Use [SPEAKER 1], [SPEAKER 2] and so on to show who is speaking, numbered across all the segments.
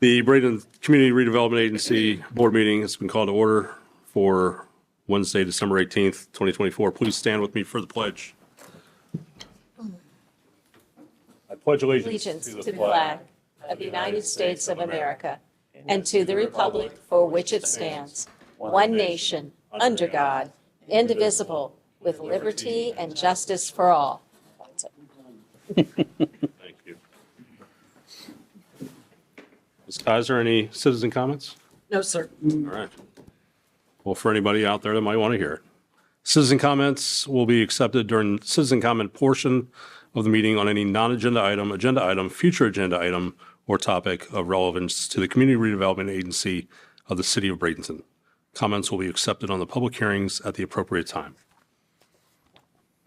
[SPEAKER 1] The Braden Community Redevelopment Agency Board meeting has been called to order for Wednesday, December 18th, 2024. Please stand with me for the pledge. I pledge allegiance
[SPEAKER 2] To the flag of the United States of America and to the republic for which it stands, one nation, under God, indivisible, with liberty and justice for all.
[SPEAKER 1] Thank you. Ms. Kaiser, any citizen comments?
[SPEAKER 3] No, sir.
[SPEAKER 1] All right. Well, for anybody out there that might want to hear it. Citizen comments will be accepted during citizen comment portion of the meeting on any non-agenda item, agenda item, future agenda item, or topic of relevance to the Community Redevelopment Agency of the City of Bradenton. Comments will be accepted on the public hearings at the appropriate time.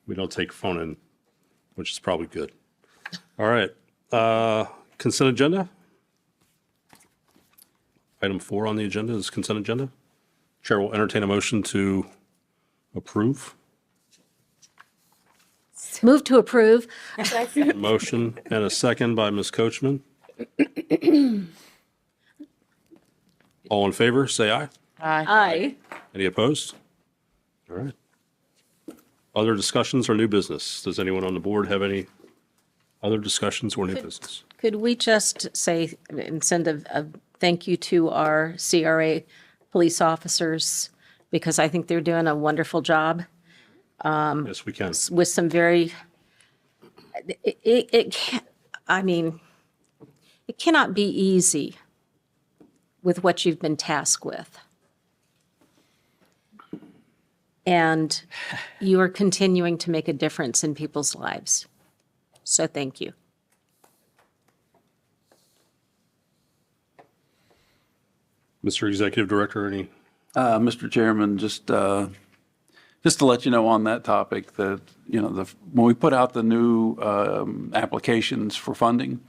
[SPEAKER 1] We don't take phone in, which is probably good. All right. Consent agenda. Item 4 on the agenda is consent agenda. Chair will entertain a motion to approve.
[SPEAKER 2] Move to approve.
[SPEAKER 1] A motion and a second by Ms. Coachman. All in favor, say aye.
[SPEAKER 2] Aye.
[SPEAKER 1] Any opposed? All right. Other discussions or new business? Does anyone on the board have any other discussions or new business?
[SPEAKER 2] Could we just say, and send a thank you to our CRA police officers, because I think they're doing a wonderful job
[SPEAKER 1] Yes, we can.
[SPEAKER 2] with some very, it cannot be easy with what you've been tasked with. And you are continuing to make a difference in people's lives. So thank you.
[SPEAKER 1] Mr. Executive Director, any?
[SPEAKER 4] Mr. Chairman, just to let you know on that topic that, when we put out the new applications for funding,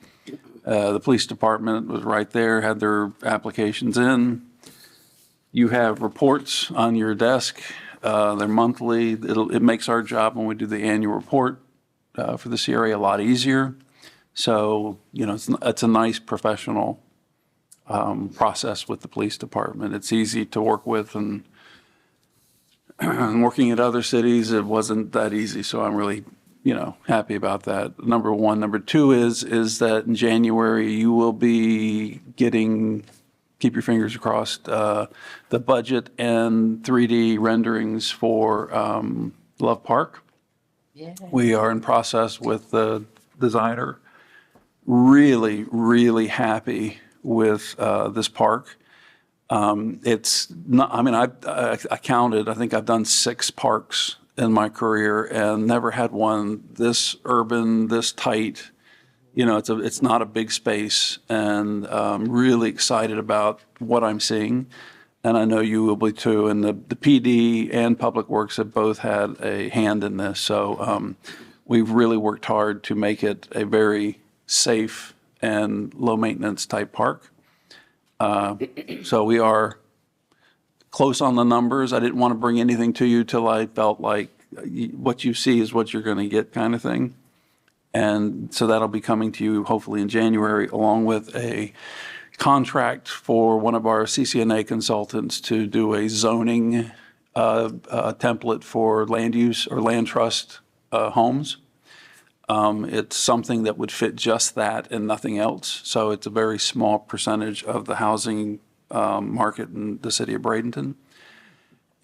[SPEAKER 4] the police department was right there, had their applications in. You have reports on your desk. They're monthly. It makes our job when we do the annual report for the CRA a lot easier. So, it's a nice professional process with the police department. It's easy to work with, and working at other cities, it wasn't that easy. So I'm really, happy about that. Number one. Number two is that in January you will be getting, keep your fingers crossed, the budget and 3D renderings for Love Park. Yeah. We are in process with the designer. Really, really happy with this park. It's not, I counted, I think I've done 6 parks in my career and never had one this urban, this tight. It's not a big space, and I'm really excited about what I'm seeing. And I know you will be too. And the PD and Public Works have both had a hand in this. So we've really worked hard to make it a very safe and low maintenance type park. So we are close on the numbers. I didn't want to bring anything to you till I felt like what you see is what you're going to get, kind of thing. And so that'll be coming to you hopefully in January, along with a contract for one of our CCNA consultants to do a zoning template for land use or land trust homes. It's something that would fit just that and nothing else. So it's a very small percentage of the housing market in the city of Bradenton.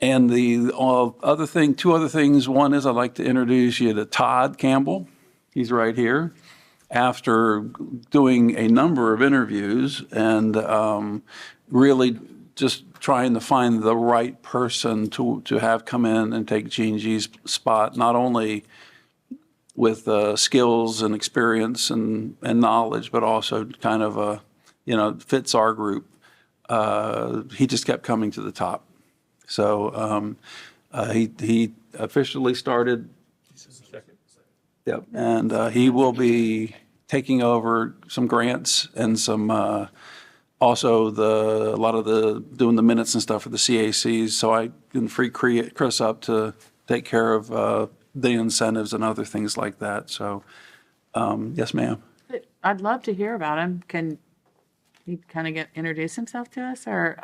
[SPEAKER 4] And the other thing, 2 other things. One is I'd like to introduce you to Todd Campbell. He's right here. After doing a number of interviews and really just trying to find the right person to have come in and take G&G's spot, not only with skills and experience and knowledge, but also kind of fits our group. He just kept coming to the top. So he officially started. Yep, and he will be taking over some grants and some also doing the minutes and stuff for the CACs. So I can free Chris up to take care of the incentives and other things like that. So, yes, ma'am.
[SPEAKER 3] I'd love to hear about him. Can he'd kind of introduce himself to us, or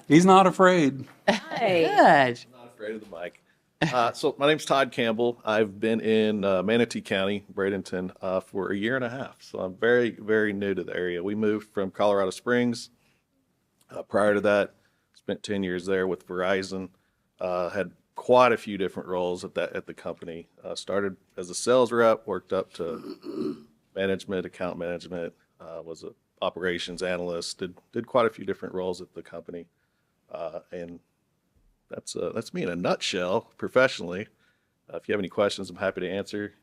[SPEAKER 4] He's not afraid.
[SPEAKER 2] Hi.
[SPEAKER 3] good.
[SPEAKER 5] Not afraid of the mic. So my name's Todd Campbell. I've been in Manatee County, Bradenton, for a year and a half. So I'm very, very new to the area. We moved from Colorado Springs. Prior to that, spent 10 years there with Verizon. Had quite a few different roles at the company. Started as a sales rep, worked up to management, account management. Was a operations analyst. Did quite a few different roles at the company, and that's me in a nutshell professionally. If you have any questions, I'm happy to answer.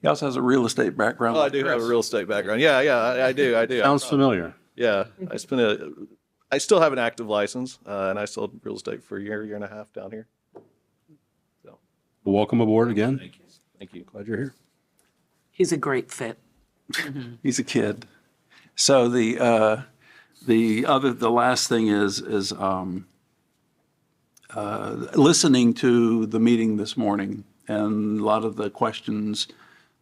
[SPEAKER 4] He also has a real estate background.
[SPEAKER 5] Oh, I do have a real estate background. Yeah, I do.
[SPEAKER 1] Sounds familiar.
[SPEAKER 5] Yeah, I still have an active license, and I sold real estate for a year and a half down here. So,
[SPEAKER 1] Welcome aboard again.
[SPEAKER 5] thank you.
[SPEAKER 1] Glad you're here.
[SPEAKER 3] He's a great fit.
[SPEAKER 4] He's a kid. So the last thing is listening to the meeting this morning and a lot of the questions,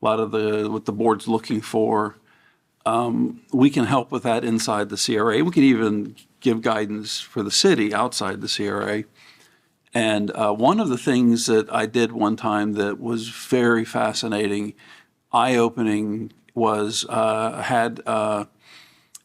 [SPEAKER 4] what the board's looking for. We can help with that inside the CRA. We can even give guidance for the city outside the CRA. And one of the things that I did one time that was very fascinating, eye-opening, was had a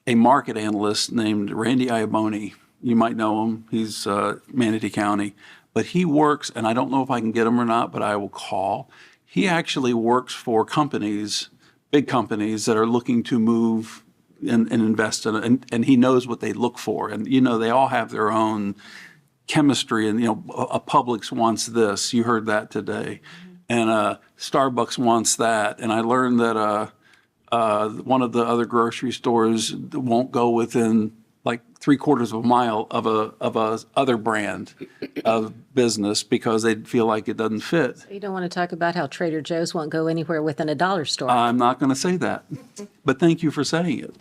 [SPEAKER 4] market analyst named Randy Iaboni. You might know him. He's Manatee County. But he works, and I don't know if I can get him or not, but I will call. He actually works for companies, big companies that are looking to move and invest in it. And he knows what they look for. And, they all have their own chemistry. And, a Publix wants this. You heard that today. And Starbucks wants that. And I learned that one of the other grocery stores won't go within like 3/4 of a mile of a other brand of business because they feel like it doesn't fit.
[SPEAKER 2] You don't want to talk about how Trader Joe's won't go anywhere within a dollar store.
[SPEAKER 4] I'm not going to say that, but thank you for saying it.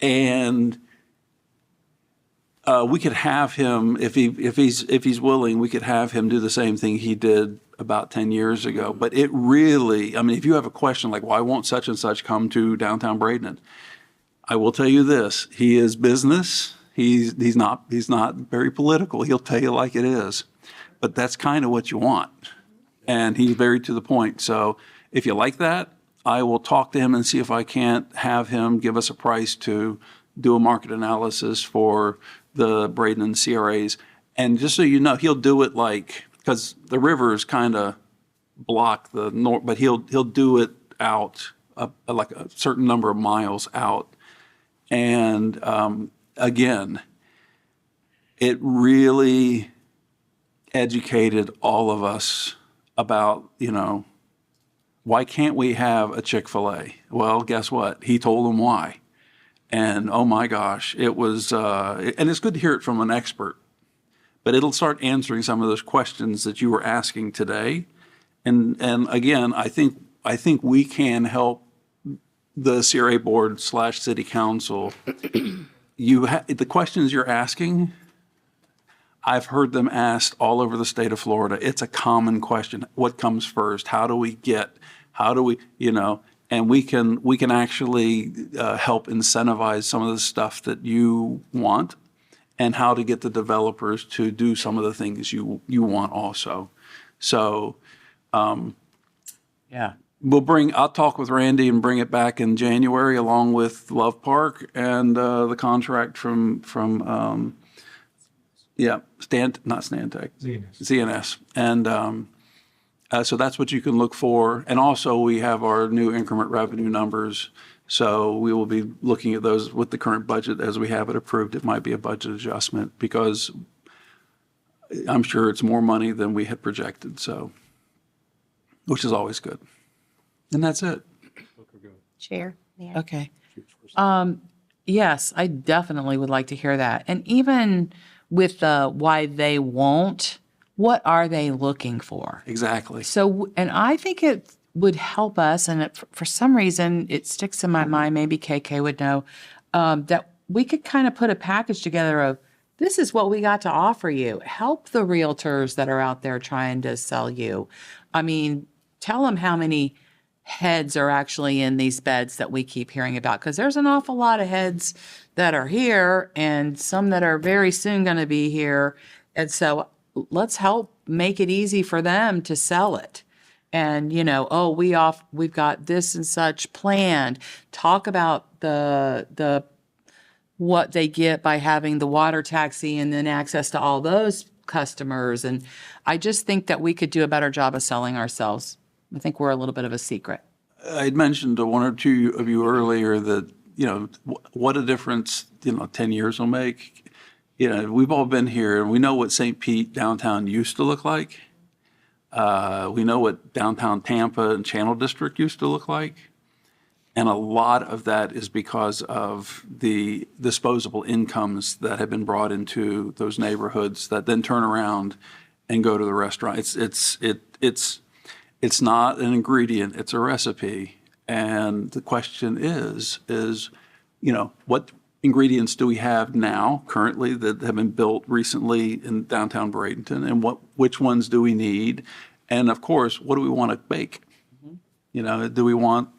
[SPEAKER 4] And we could have him, if he's willing, we could have him do the same thing he did about 10 years ago. But it really, if you have a question like, why won't such and such come to downtown Bradenton? I will tell you this, he is business. He's not very political. He'll tell you like it is. But that's kind of what you want. And he's very to the point. So if you like that, I will talk to him and see if I can't have him give us a price to do a market analysis for the Bradenton CRAs. And just so you know, he'll do it because the rivers kind of block the north, but he'll do it out like a certain number of miles out. And again, it really educated all of us about, why can't we have a Chick-fil-A? Well, guess what? He told them why. And oh my gosh, it was, and it's good to hear it from an expert, but it'll start answering some of those questions that you were asking today. And again, I think we can help the CRA board / city council. The questions you're asking, I've heard them asked all over the state of Florida. It's a common question. What comes first? And we can actually help incentivize some of the stuff that you want and how to get the developers to do some of the things you want also. So,
[SPEAKER 3] Yeah.
[SPEAKER 4] I'll talk with Randy and bring it back in January along with Love Park and the contract from not Stantec. ZNS. And so that's what you can look for. And also we have our new increment revenue numbers. So we will be looking at those with the current budget as we have it approved. It might be a budget adjustment because I'm sure it's more money than we had projected. So, which is always good. And that's it.
[SPEAKER 2] Chair.
[SPEAKER 3] Okay. Yes, I definitely would like to hear that. And even with why they won't, what are they looking for?
[SPEAKER 4] Exactly.
[SPEAKER 3] So, and I think it would help us, and for some reason, it sticks in my mind, maybe KK would know, that we could kind of put a package together of, this is what we got to offer you. Help the realtors that are out there trying to sell you. Tell them how many heads are actually in these beds that we keep hearing about, because there's an awful lot of heads that are here and some that are very soon going to be here. And so let's help make it easy for them to sell it. And, oh, we've got this and such planned. Talk about the what they get by having the water taxi and then access to all those customers. And I just think that we could do a better job of selling ourselves. I think we're a little bit of a secret.
[SPEAKER 4] I'd mentioned to one or two of you earlier that, what a difference, 10 years will make. We've all been here and we know what St. Pete downtown used to look like. We know what downtown Tampa and Channel District used to look like. And a lot of that is because of the disposable incomes that have been brought into those neighborhoods that then turn around and go to the restaurant. It's not an ingredient, it's a recipe. And the question is, what ingredients do we have now currently that have been built recently in downtown Bradenton, and which ones do we need? And of course, what do we want to bake? Do we want,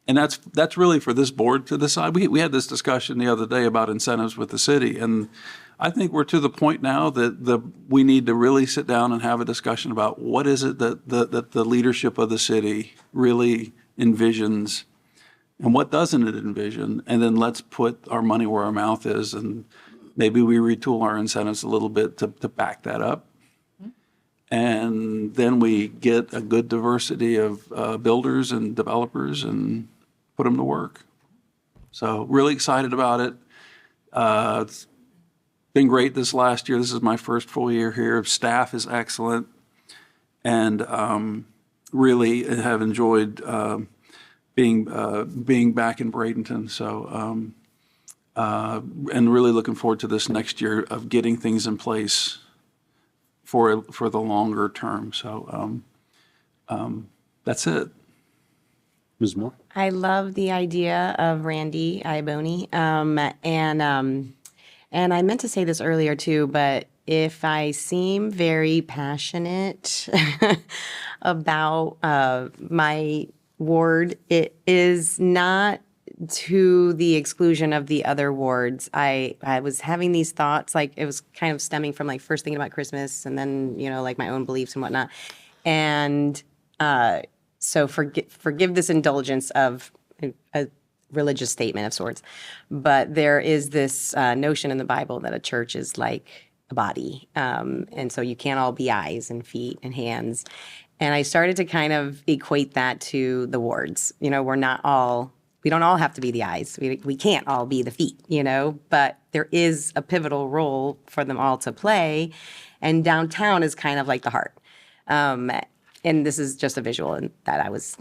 [SPEAKER 4] and that's really for this board to decide. We had this discussion the other day about incentives with the city, and I think we're to the point now that we need to really sit down and have a discussion about what is it that the leadership of the city really envisions and what doesn't it envision, and then let's put our money where our mouth is, and maybe we retool our incentives a little bit to back that up. And then we get a good diversity of builders and developers and put them to work. So really excited about it. It's been great this last year. This is my first full year here. Staff is excellent, and really have enjoyed being back in Bradenton. So and really looking forward to this next year of getting things in place for the longer term. So that's it.
[SPEAKER 1] Ms. Moore?
[SPEAKER 6] I love the idea of Randy Iaboni. And I meant to say this earlier too, but if I seem very passionate about my ward, it is not to the exclusion of the other wards. I was having these thoughts, like it was kind of stemming from like first thinking about Christmas and then, like my own beliefs and whatnot. And so forgive this indulgence of a religious statement of sorts. But there is this notion in the Bible that a church is like a body. And so you can't all be eyes and feet and hands. And I started to kind of equate that to the wards. We don't all have to be the eyes. We can't all be the feet, but there is a pivotal role for them all to play. And downtown is kind of like the heart. And this is just a visual and that I was,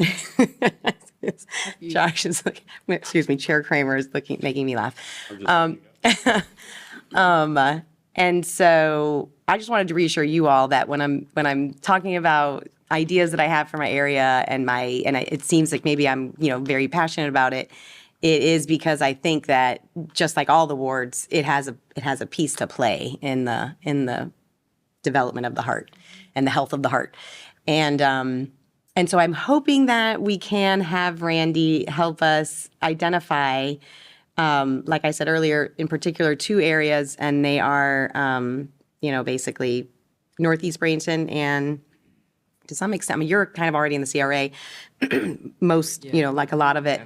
[SPEAKER 6] Josh is looking, Chair Kramer is making me laugh. And so I just wanted to reassure you all that when I'm talking about ideas that I have for my area it seems like maybe I'm very passionate about it. It is because I think that just like all the wards, it has a piece to play in the development of the heart and the health of the heart. And so I'm hoping that we can have Randy help us identify, like I said earlier, in particular, 2 areas, and they are, basically Northeast Bradenton and to some extent, you're kind of already in the CRA, most, like a lot of it.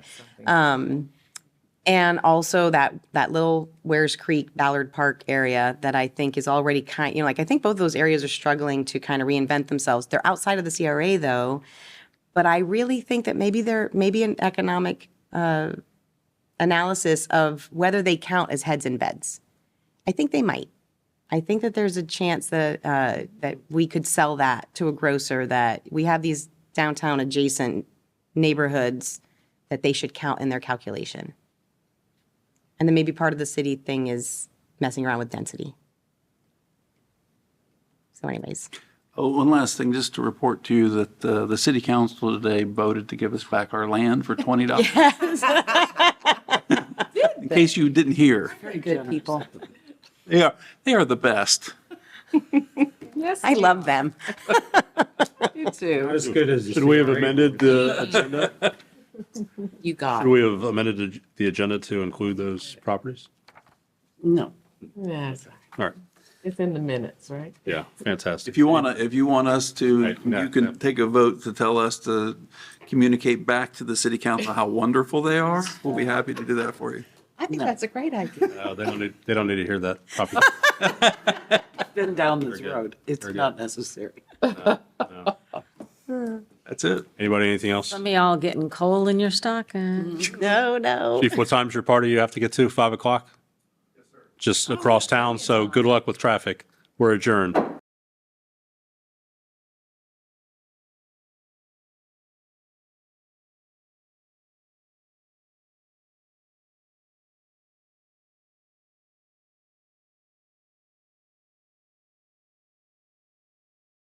[SPEAKER 6] And also that little Wares Creek, Ballard Park area that I think is already I think both of those areas are struggling to kind of reinvent themselves. They're outside of the CRA though, but I really think that maybe there may be an economic analysis of whether they count as heads in beds. I think they might. I think that there's a chance that that we could sell that to a grocer, that we have these downtown adjacent neighborhoods that they should count in their calculation. And then maybe part of the city thing is messing around with density. So anyways.
[SPEAKER 4] Oh, one last thing, just to report to you that the city council today voted to give us back our land for $20. In case you didn't hear.
[SPEAKER 3] Very good people.
[SPEAKER 4] They are the best.
[SPEAKER 3] Yes,
[SPEAKER 6] I love them.
[SPEAKER 3] you too.
[SPEAKER 7] As good as.
[SPEAKER 1] Should we have amended the agenda?
[SPEAKER 3] You got
[SPEAKER 1] Should we have amended the agenda to include those properties?
[SPEAKER 8] No.
[SPEAKER 7] Yes,
[SPEAKER 1] All right.
[SPEAKER 7] it's in the minutes, right?
[SPEAKER 1] Yeah, fantastic.
[SPEAKER 4] If you want us to,
[SPEAKER 1] Right, yeah,
[SPEAKER 4] you can
[SPEAKER 1] yeah.
[SPEAKER 4] take a vote to tell us to communicate back to the city council how wonderful they are. We'll be happy to do that for you.
[SPEAKER 3] I think that's a great idea.
[SPEAKER 1] They don't need to hear that. Probably.
[SPEAKER 8] Been down this road. It's not necessary.
[SPEAKER 4] That's it.
[SPEAKER 1] Anybody, anything else?
[SPEAKER 9] Some of y'all getting coal in your stocking.
[SPEAKER 6] No.
[SPEAKER 1] Chief, what time's your party you have to get to? 5 o'clock? Just across town, so good luck with traffic. We're adjourned.